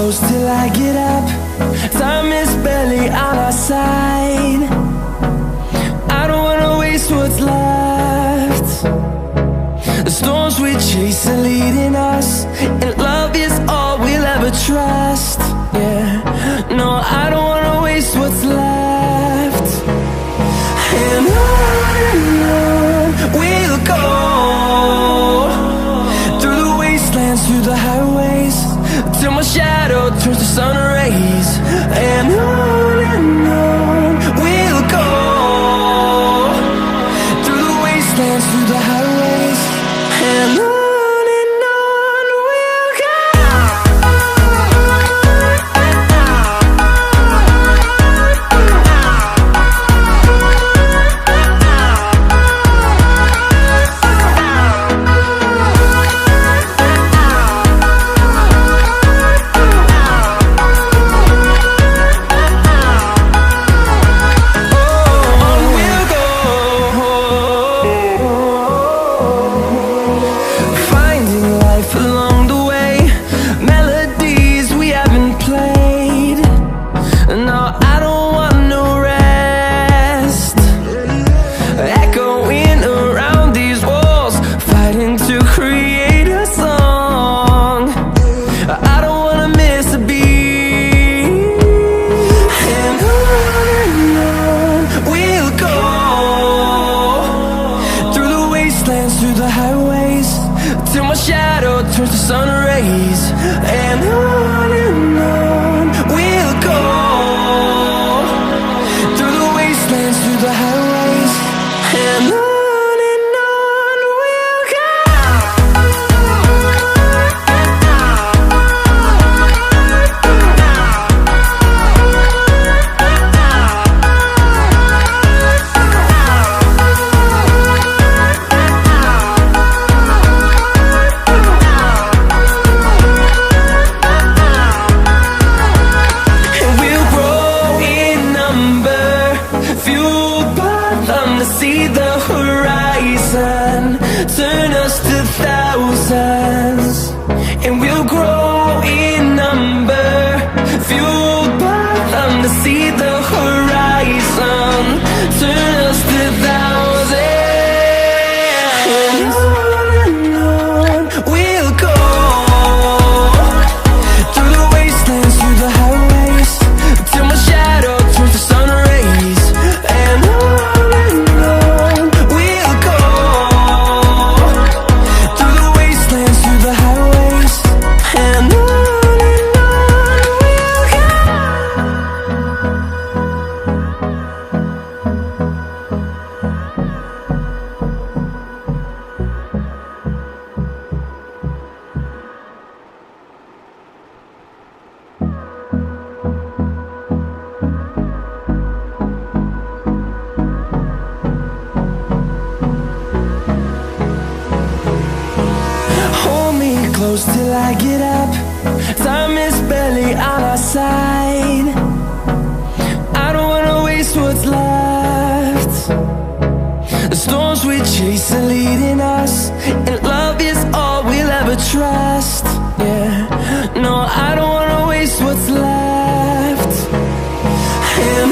close till I get up. Time is barely on our side. I don't wanna waste what's left. The storms we chase are leading us, and love is all we'll ever trust. Yeah, no, I don't wanna waste what's left. And on we'll go, through the wastelands, through the highways, till my shadow turns to sun rays. And on we'll go, through the wastelands, through the highways, and on we'll go. Through the highways, till my shadow turns to sun rays. And on we'll go, through the wastelands, through the highways, and on we'll go. See the horizon, turn us to thousands, and we'll grow in number, fueled by them to see the horizon, turn us to thousands. And on we'll go, through the wastelands, through the highways, till my shadow turns to sun rays. And close till I get up. Time is barely on our side. I don't wanna waste what's left. The storms we chase are leading us, and love is all we'll ever trust. Yeah, no, I don't wanna waste what's left. And